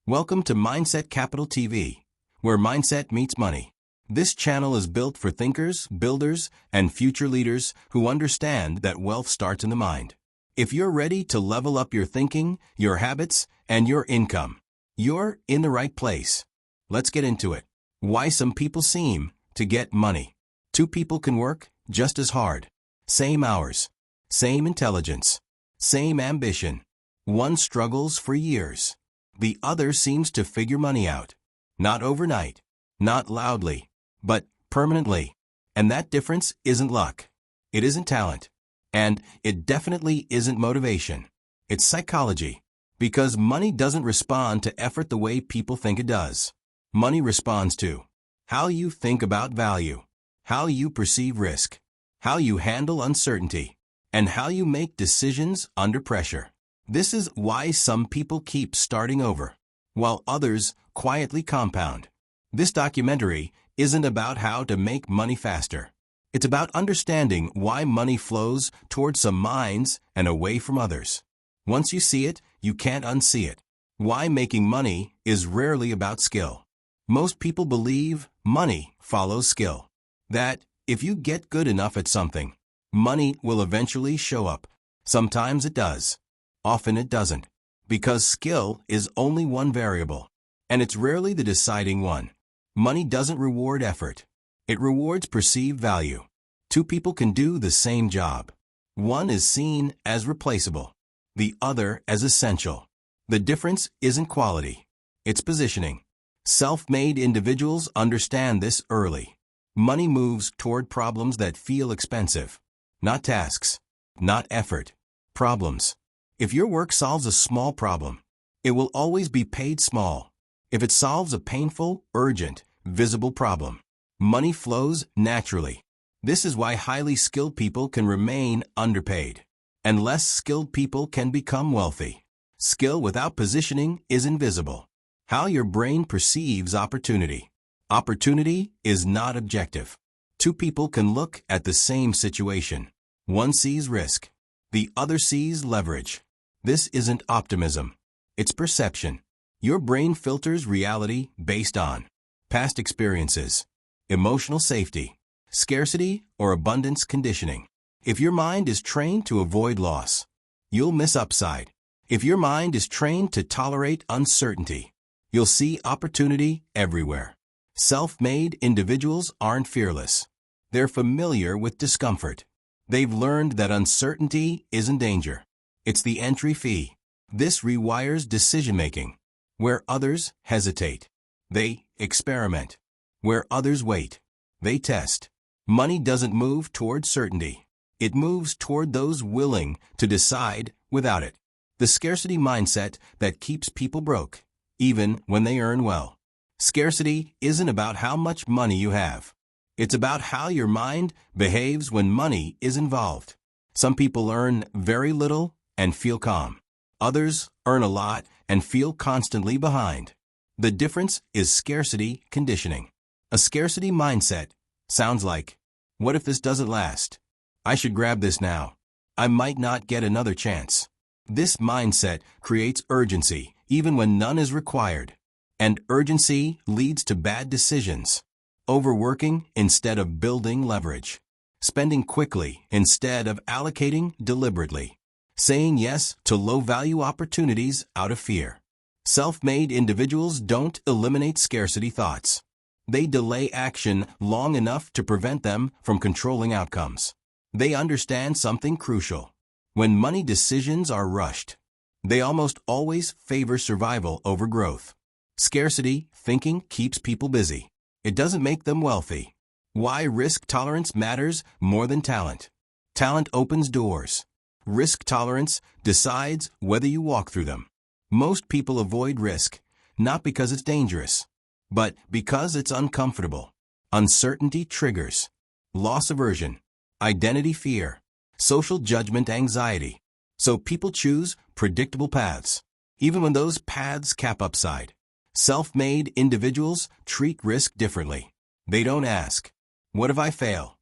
Welcome to Mindset Capital TV, where mindset meets money. This channel is built for thinkers, builders, and future leaders who understand that wealth starts in the mind. If you're ready to level up your thinking, your habits, and your income, you're in the right place. Let's get into it. Why some people seem to get money. Two people can work just as hard. Same hours, same intelligence, same ambition. One struggles for years. The other seems to figure money out. Not overnight, not loudly, but permanently. And that difference isn't luck. It isn't talent. And it definitely isn't motivation. It's psychology. Because money doesn't respond to effort the way people think it does. Money responds to how you think about value, how you perceive risk, how you handle uncertainty, and how you make decisions under pressure. This is why some people keep starting over, while others quietly compound. This documentary isn't about how to make money faster. It's about understanding why money flows towards some minds and away from others. Once you see it, you can't unsee it. Why making money is rarely about skill. Most people believe money follows skill. That if you get good enough at something, money will eventually show up. Sometimes it does. Often it doesn't. Because skill is only one variable. And it's rarely the deciding one. Money doesn't reward effort. It rewards perceived value. Two people can do the same job. One is seen as replaceable. The other as essential. The difference isn't quality. It's positioning. Self-made individuals understand this early. Money moves toward problems that feel expensive. Not tasks. Not effort. Problems. If your work solves a small problem, it will always be paid small. If it solves a painful, urgent, visible problem, money flows naturally. This is why highly skilled people can remain underpaid, and less skilled people can become wealthy. Skill without positioning is invisible. How your brain perceives opportunity. Opportunity is not objective. Two people can look at the same situation. One sees risk. The other sees leverage. This isn't optimism. It's perception. Your brain filters reality based on past experiences, emotional safety, scarcity or abundance conditioning. If your mind is trained to avoid loss, you'll miss upside. If your mind is trained to tolerate uncertainty, you'll see opportunity everywhere. Self-made individuals aren't fearless. They're familiar with discomfort. They've learned that uncertainty isn't danger. It's the entry fee. This rewires decision-making. Where others hesitate, they experiment. Where others wait, they test. Money doesn't move toward certainty. It moves toward those willing to decide without it. The scarcity mindset that keeps people broke, even when they earn well. Scarcity isn't about how much money you have. It's about how your mind behaves when money is involved. Some people earn very little and feel calm. Others earn a lot and feel constantly behind. The difference is scarcity conditioning. A scarcity mindset sounds like, what if this doesn't last? I should grab this now. I might not get another chance. This mindset creates urgency even when none is required. And urgency leads to bad decisions. Overworking instead of building leverage. Spending quickly instead of allocating deliberately. Saying yes to low-value opportunities out of fear. Self-made individuals don't eliminate scarcity thoughts. They delay action long enough to prevent them from controlling outcomes. They understand something crucial. When money decisions are rushed, they almost always favor survival over growth. Scarcity thinking keeps people busy. It doesn't make them wealthy. Why risk tolerance matters more than talent. Talent opens doors. Risk tolerance decides whether you walk through them. Most people avoid risk, not because it's dangerous, but because it's uncomfortable. Uncertainty triggers loss aversion, identity fear, social judgment anxiety. So people choose predictable paths, even when those paths cap upside. Self-made individuals treat risk differently. They don't ask, what if I fail?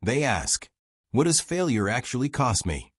They ask, what does failure actually cost me?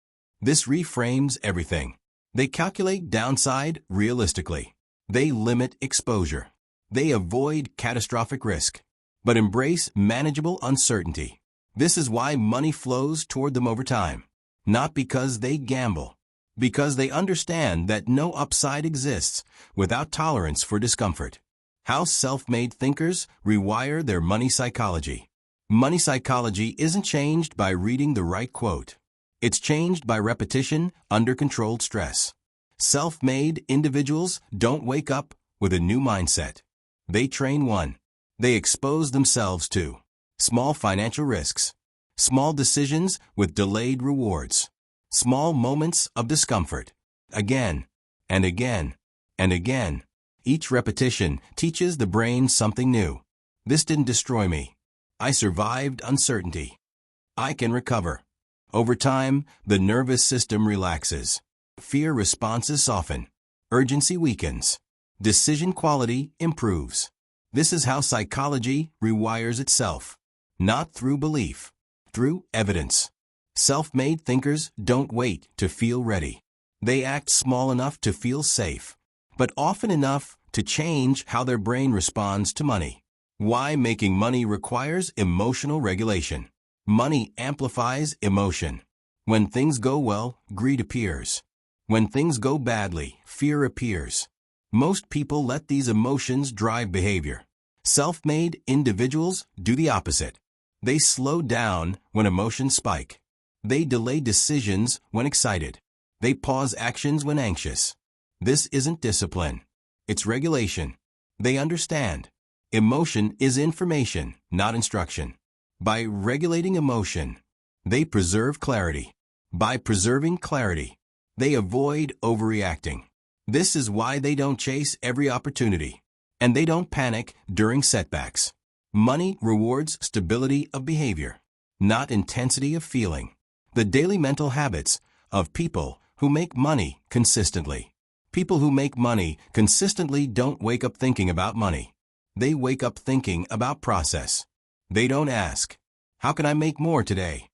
This reframes everything. They calculate downside realistically. They limit exposure. They avoid catastrophic risk, but embrace manageable uncertainty. This is why money flows toward them over time. Not because they gamble, because they understand that no upside exists without tolerance for discomfort. How self-made thinkers rewire their money psychology. Money psychology isn't changed by reading the right quote. It's changed by repetition under controlled stress. Self-made individuals don't wake up with a new mindset. They train one. They expose themselves to small financial risks, small decisions with delayed rewards, small moments of discomfort, again and again and again. Each repetition teaches the brain something new. This didn't destroy me. I survived uncertainty. I can recover. Over time, the nervous system relaxes. Fear responses soften. Urgency weakens. Decision quality improves. This is how psychology rewires itself. Not through belief, through evidence. Self-made thinkers don't wait to feel ready. They act small enough to feel safe, but often enough to change how their brain responds to money. Why making money requires emotional regulation. Money amplifies emotion. When things go well, greed appears. When things go badly, fear appears. Most people let these emotions drive behavior. Self-made individuals do the opposite. They slow down when emotions spike. They delay decisions when excited. They pause actions when anxious. This isn't discipline. It's regulation. They understand. Emotion is information, not instruction. By regulating emotion, they preserve clarity. By preserving clarity, they avoid overreacting. This is why they don't chase every opportunity, and they don't panic during setbacks. Money rewards stability of behavior, not intensity of feeling. The daily mental habits of people who make money consistently. People who make money consistently don't wake up thinking about money. They wake up thinking about process. They don't ask, how can I make more today?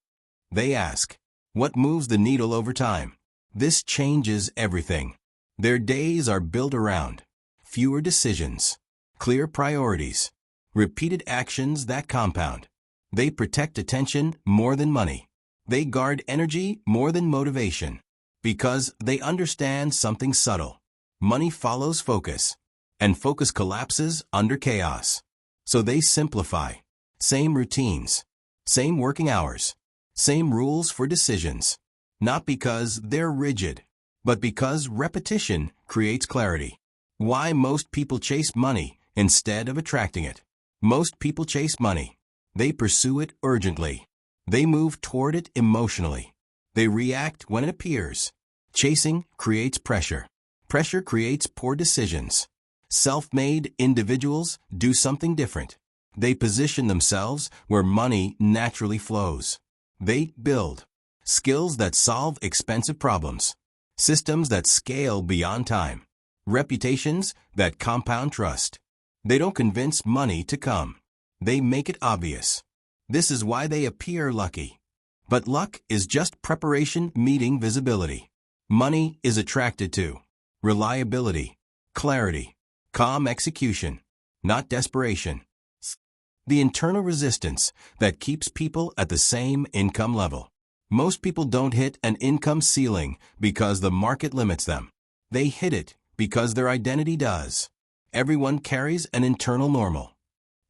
They ask, what moves the needle over time? This changes everything. Their days are built around fewer decisions, clear priorities, repeated actions that compound. They protect attention more than money. They guard energy more than motivation, because they understand something subtle. Money follows focus, and focus collapses under chaos. So they simplify. Same routines, same working hours, same rules for decisions. Not because they're rigid, but because repetition creates clarity. Why most people chase money instead of attracting it. Most people chase money. They pursue it urgently. They move toward it emotionally. They react when it appears. Chasing creates pressure. Pressure creates poor decisions. Self-made individuals do something different. They position themselves where money naturally flows. They build skills that solve expensive problems, systems that scale beyond time, reputations that compound trust. They don't convince money to come. They make it obvious. This is why they appear lucky. But luck is just preparation meeting visibility. Money is attracted to reliability, clarity, calm execution, not desperation. The internal resistance that keeps people at the same income level. Most people don't hit an income ceiling because the market limits them. They hit it because their identity does. Everyone carries an internal normal,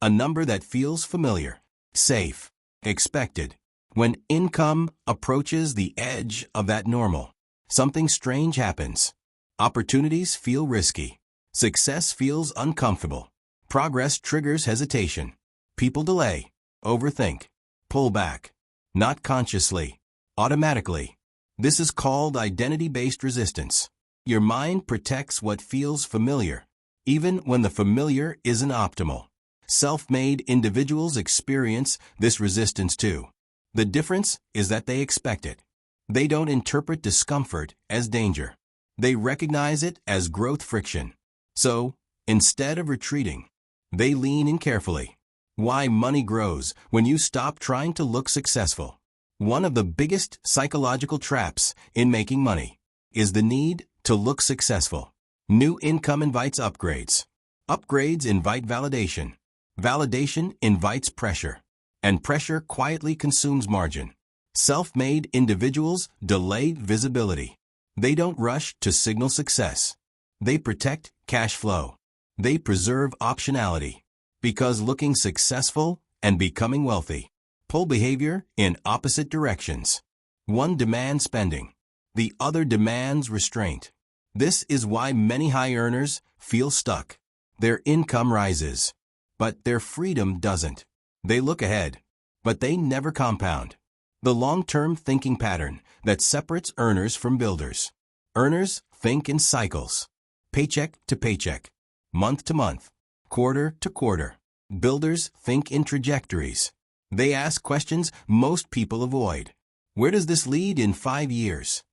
a number that feels familiar, safe, expected. When income approaches the edge of that normal, something strange happens. Opportunities feel risky. Success feels uncomfortable. Progress triggers hesitation. People delay, overthink, pull back. Not consciously, automatically. This is called identity-based resistance. Your mind protects what feels familiar, even when the familiar isn't optimal. Self-made individuals experience this resistance too. The difference is that they expect it. They don't interpret discomfort as danger. They recognize it as growth friction. So, instead of retreating, they lean in carefully. Why money grows when you stop trying to look successful. One of the biggest psychological traps in making money is the need to look successful. New income invites upgrades. Upgrades invite validation. Validation invites pressure. And pressure quietly consumes margin. Self-made individuals delay visibility. They don't rush to signal success. They protect cash flow. They preserve optionality. Because looking successful and becoming wealthy pull behavior in opposite directions. One demands spending. The other demands restraint. This is why many high earners feel stuck. Their income rises, but their freedom doesn't. They look ahead, but they never compound. The long-term thinking pattern that separates earners from builders. Earners think in cycles. Paycheck to paycheck. Month to month. Quarter to quarter. Builders think in trajectories. They ask questions most people avoid. Where does this lead in 5 years?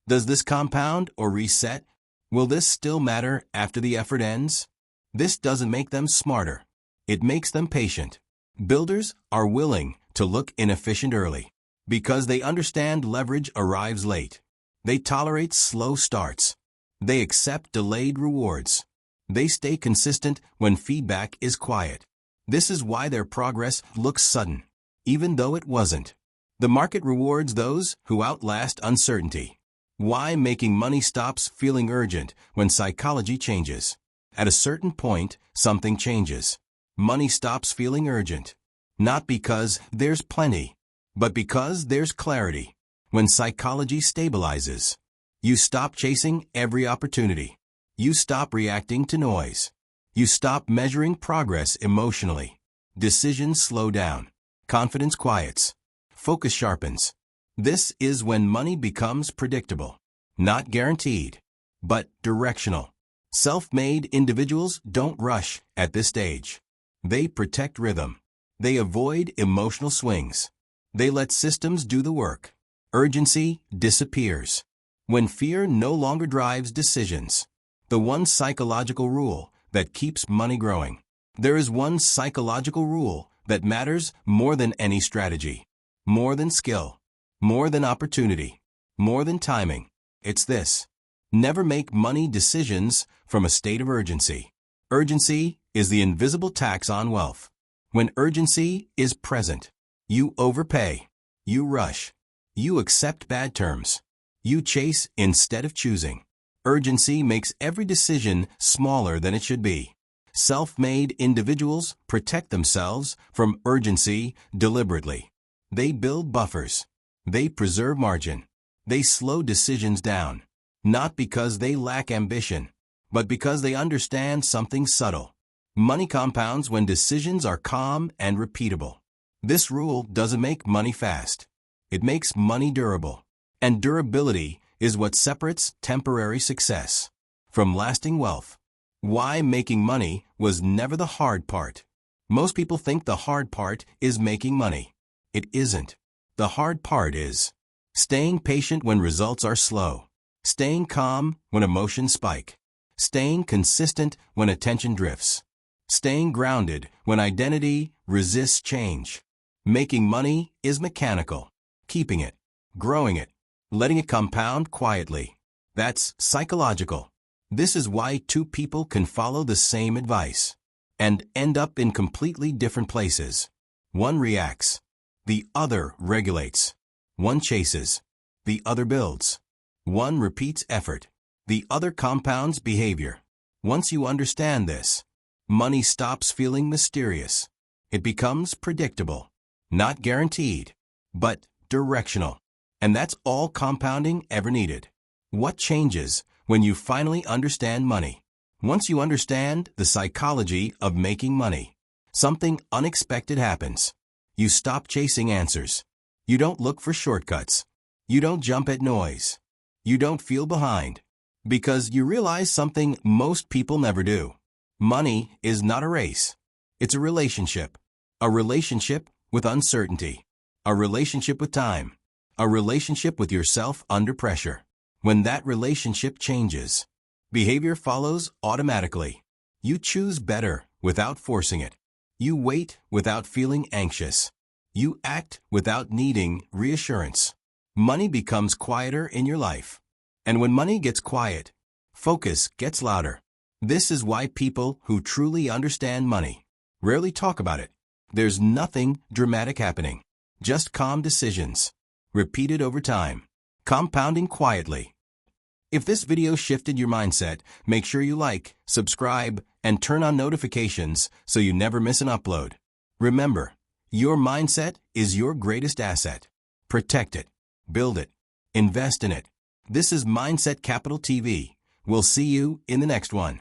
Does this compound or reset? Will this still matter after the effort ends? This doesn't make them smarter. It makes them patient. Builders are willing to look inefficient early because they understand leverage arrives late. They tolerate slow starts. They accept delayed rewards. They stay consistent when feedback is quiet. This is why their progress looks sudden, even though it wasn't. The market rewards those who outlast uncertainty. Why making money stops feeling urgent when psychology changes. At a certain point, something changes. Money stops feeling urgent. Not because there's plenty, but because there's clarity. When psychology stabilizes, you stop chasing every opportunity. You stop reacting to noise. You stop measuring progress emotionally. Decisions slow down. Confidence quiets. Focus sharpens. This is when money becomes predictable. Not guaranteed, but directional. Self-made individuals don't rush at this stage. They protect rhythm. They avoid emotional swings. They let systems do the work. Urgency disappears when fear no longer drives decisions. The one psychological rule that keeps money growing. There is one psychological rule that matters more than any strategy, more than skill, more than opportunity, more than timing. It's this: never make money decisions from a state of urgency. Urgency is the invisible tax on wealth. When urgency is present, you overpay, you rush, you accept bad terms, you chase instead of choosing. Urgency makes every decision smaller than it should be. Self-made individuals protect themselves from urgency deliberately. They build buffers. They preserve margin. They slow decisions down, not because they lack ambition, but because they understand something subtle. Money compounds when decisions are calm and repeatable. This rule doesn't make money fast. It makes money durable. And durability is what separates temporary success from lasting wealth. Why making money was never the hard part. Most people think the hard part is making money. It isn't. The hard part is staying patient when results are slow, staying calm when emotions spike, staying consistent when attention drifts, staying grounded when identity resists change. Making money is mechanical. Keeping it, growing it, letting it compound quietly. That's psychological. This is why two people can follow the same advice and end up in completely different places. One reacts. The other regulates. One chases. The other builds. One repeats effort. The other compounds behavior. Once you understand this, money stops feeling mysterious. It becomes predictable. Not guaranteed, but directional. And that's all compounding ever needed. What changes when you finally understand money? Once you understand the psychology of making money, something unexpected happens. You stop chasing answers. You don't look for shortcuts. You don't jump at noise. You don't feel behind. Because you realize something most people never do. Money is not a race. It's a relationship. A relationship with uncertainty. A relationship with time. A relationship with yourself under pressure. When that relationship changes, behavior follows automatically. You choose better without forcing it. You wait without feeling anxious. You act without needing reassurance. Money becomes quieter in your life. And when money gets quiet, focus gets louder. This is why people who truly understand money rarely talk about it. There's nothing dramatic happening, just calm decisions, repeated over time, compounding quietly. If this video shifted your mindset, make sure you like, subscribe, and turn on notifications so you never miss an upload. Remember, your mindset is your greatest asset. Protect it, build it, invest in it. This is Mindset Capital TV. We'll see you in the next one.